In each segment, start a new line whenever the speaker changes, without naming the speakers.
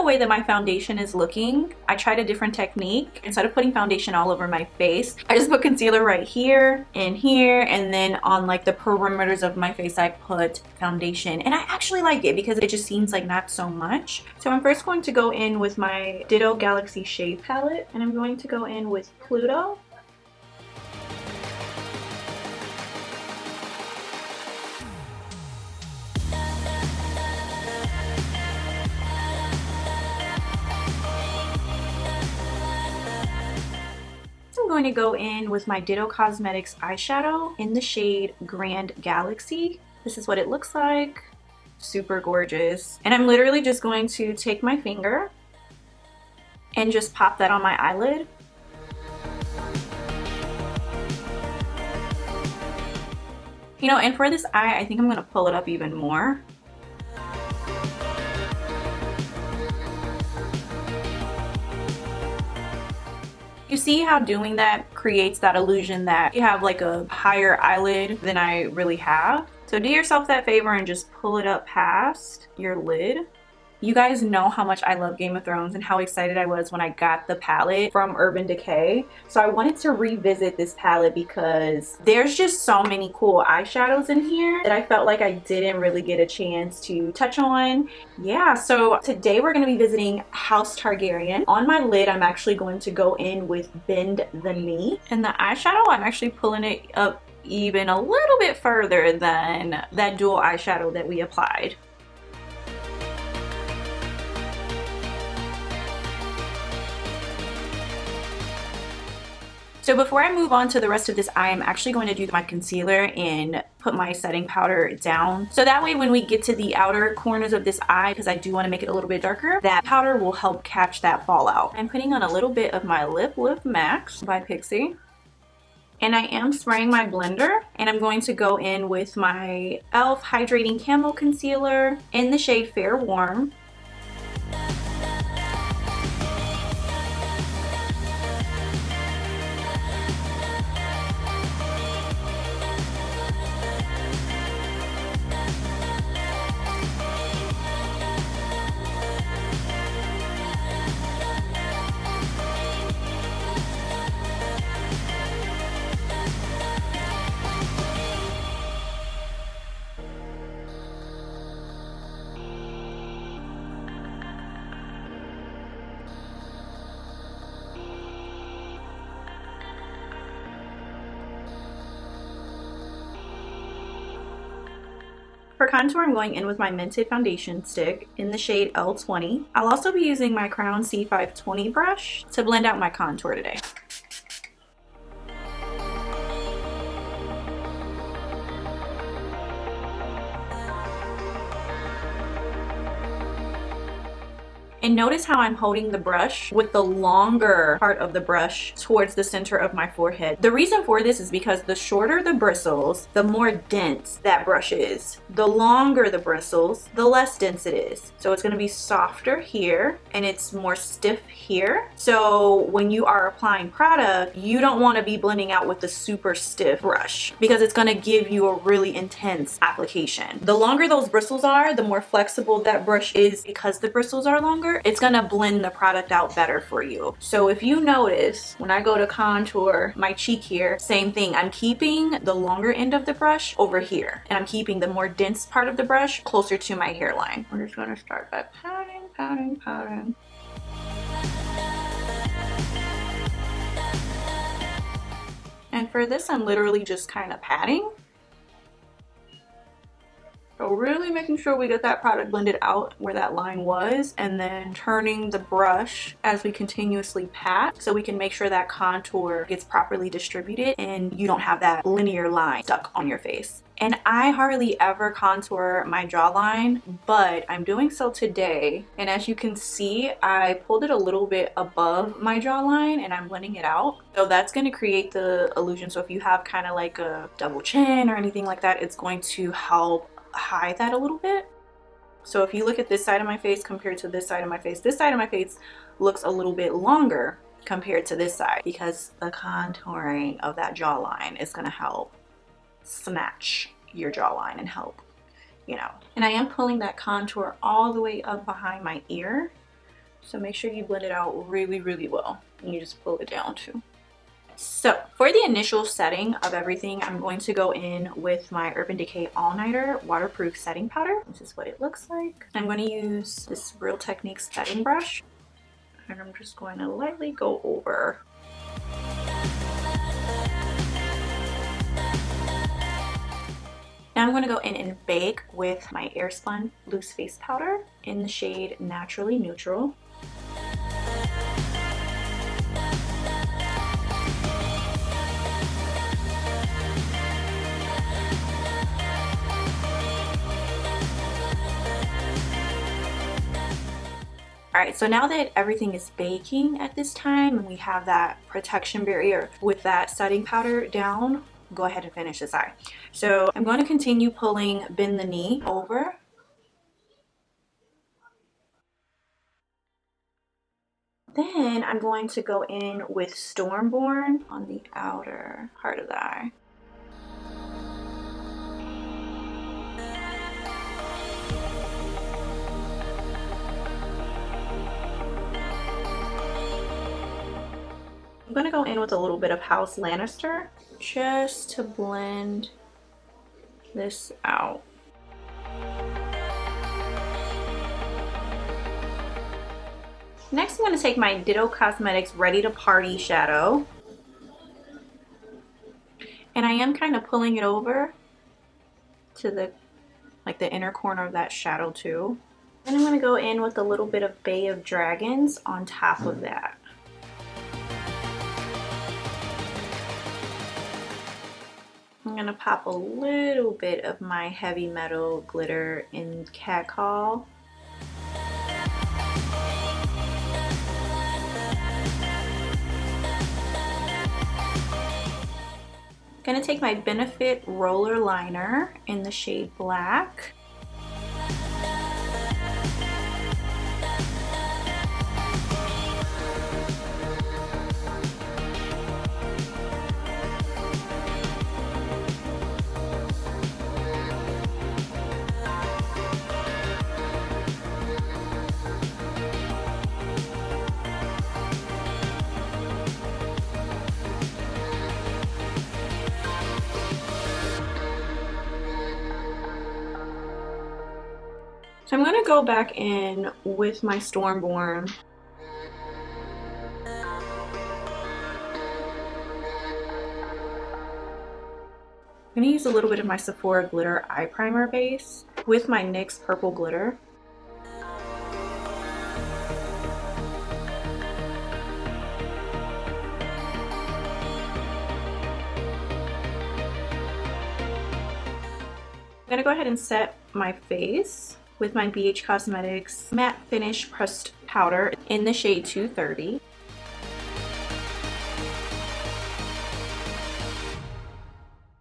way that my foundation is looking, I tried a different technique. Instead of putting foundation all over my face, I just put concealer right here, and then on like the perimeters of my face, I put foundation. And I actually like it because it just seems like not so much. So I'm first going to go in with my Ditto Galaxy Shade Palette, and I'm going to go in with Pluto. I'm going to go in with my Ditto Cosmetics eyeshadow in the shade Grand Galaxy. This is what it looks like. Super gorgeous. And I'm literally just going to take my finger and just pop that on my eyelid. You know, and for this eye, I think I'm going to pull it up even more. You see how doing that creates that illusion that you have like a higher eyelid than I really have? So do yourself that favor and just pull it up past your lid. You guys know how much I love Game of Thrones and how excited I was when I got the palette from Urban Decay. So I wanted to revisit this palette because there's just so many cool eyeshadows in here that I felt like I didn't really get a chance to touch on. Yeah, so today we're going to be visiting House Targaryen. On my lid, I'm actually going to go in with Bend the Knee. And the eyeshadow, I'm actually pulling it up even a little bit further than that dual eyeshadow that we applied. So before I move on to the rest of this eye, I'm actually going to do my concealer and put my setting powder down. So that way when we get to the outer corners of this eye, because I do want to make it a little bit darker, that powder will help catch that fallout. I'm putting on a little bit of my Lip Lift Max by Pixie. And I am spraying my blender, and I'm going to go in with my e.l.f. Hydrating Camo Concealer in the shade Fair Warm. For contour, I'm going in with my Mented Foundation Stick in the shade L20. I'll also be using my Crown C520 brush to blend out my contour today. And notice how I'm holding the brush with the longer part of the brush towards the center of my forehead. The reason for this is because the shorter the bristles, the more dense that brush is. The longer the bristles, the less dense it is. So it's going to be softer here and it's more stiff here. So when you are applying product, you don't want to be blending out with the super stiff brush because it's going to give you a really intense application. The longer those bristles are, the more flexible that brush is because the bristles are longer. It's gonna blend the product out better for you. So if you notice, when I go to contour my cheek here, same thing. I'm keeping the longer end of the brush over here, and I'm keeping the more dense part of the brush closer to my hairline. We're just gonna start by patting, patting, patting. And for this, I'm literally just kind of patting. So really making sure we get that product blended out where that line was, and then turning the brush as we continuously pat so we can make sure that contour gets properly distributed and you don't have that linear line stuck on your face. And I hardly ever contour my jawline, but I'm doing so today. And as you can see, I pulled it a little bit above my jawline and I'm blending it out. So that's going to create the illusion. So if you have kind of like a double chin or anything like that, it's going to help hide that a little bit. So if you look at this side of my face compared to this side of my face, this side of my face looks a little bit longer compared to this side because the contouring of that jawline is going to help snatch your jawline and help, you know. And I am pulling that contour all the way up behind my ear So make sure you blend it out really, really well. And you just pull it down too. So for the initial setting of everything, I'm going to go in with my Urban Decay All Nighter Waterproof Setting Powder. This is what it looks like. I'm going to use this Real Techniques setting brush. And I'm just going to lightly go over. Now I'm going to go in and bake with my Airspun Loose Face Powder in the shade Naturally Neutral. Alright, so now that everything is baking at this time and we have that protection barrier with that setting powder down, go ahead and finish this eye. So I'm going to continue pulling Bend the Knee over. Then I'm going to go in with Stormborn on the outer part of the eye. I'm going to go in with a little bit of House Lannister just to blend this out. Next, I'm going to take my Ditto Cosmetics Ready to Party shadow, and I am kind of pulling it over to the inner corner of that shadow too. Then I'm going to go in with a little bit of Bay of Dragons on top of that. I'm going to pop a little bit of my Heavy Metal glitter in Catcall. I'm going to take my Benefit Roller Liner in the shade Black. So I'm going to go back in with my Stormborn. I'm going to use a little bit of my Sephora Glitter Eye Primer base with my NYX Purple Glitter. I'm going to go ahead and set my face with my BH Cosmetics Matte Finish Pressed Powder in the shade 230.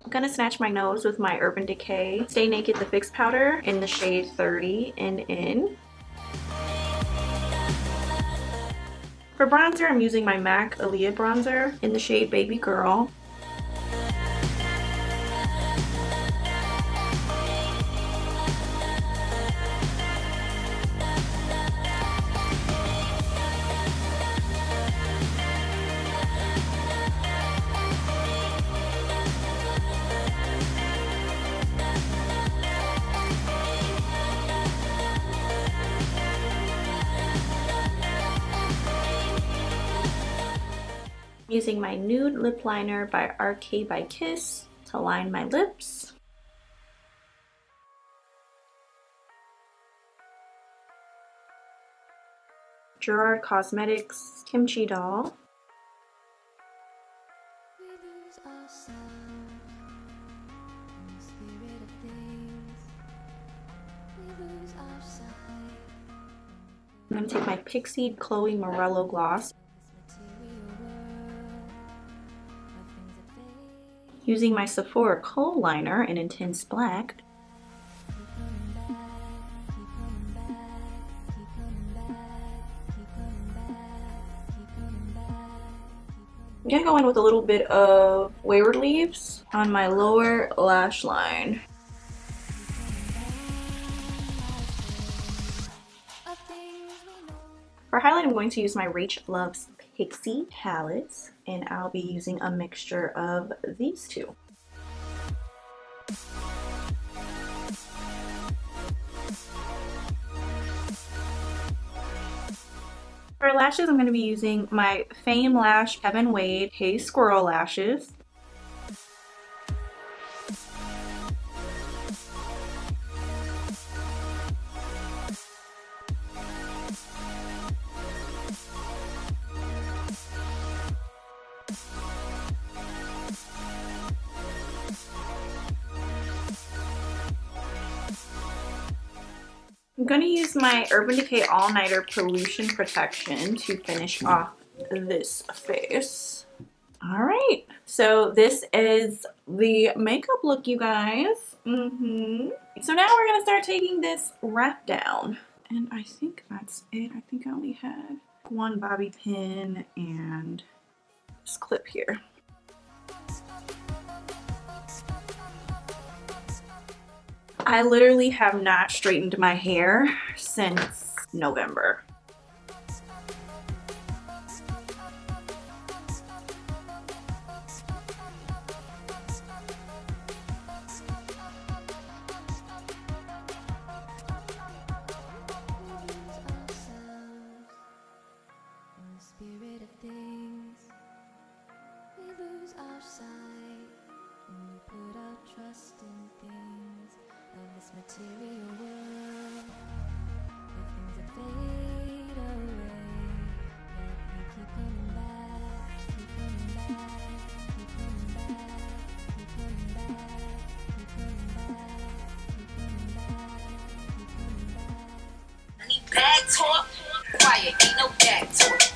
I'm going to snatch my nose with my Urban Decay Stay Naked the Fix Powder in the shade 30 and in. For bronzer, I'm using my MAC Aaliyah bronzer in the shade Baby Girl. Using my Nude Lip Liner by RK by Kiss to line my lips. Gerard Cosmetics Kimchi Doll. I'm going to take my Pixie Chloe Morello Gloss. Using my Sephora Kohl Liner in Intense Black. I'm going to go in with a little bit of Wayward Leaves on my lower lash line. For highlight, I'm going to use my Reach Loves Pixie palette, and I'll be using a mixture of these two. For lashes, I'm going to be using my Fame Lash Kevin Wade Hey Squirrel lashes. I'm going to use my Urban Decay All Nighter Pollution Protection to finish off this face. Alright, so this is the makeup look, you guys. So now we're going to start taking this wrap down. And I think that's it. I think I only had one bobby pin and this clip here. I literally have not straightened my hair since November.
Material world, the things that fade away, yet we keep coming back, keep coming back, keep coming back, keep coming back, keep coming back, keep coming back, keep coming back. I need bad talk, quiet, ain't no back talk.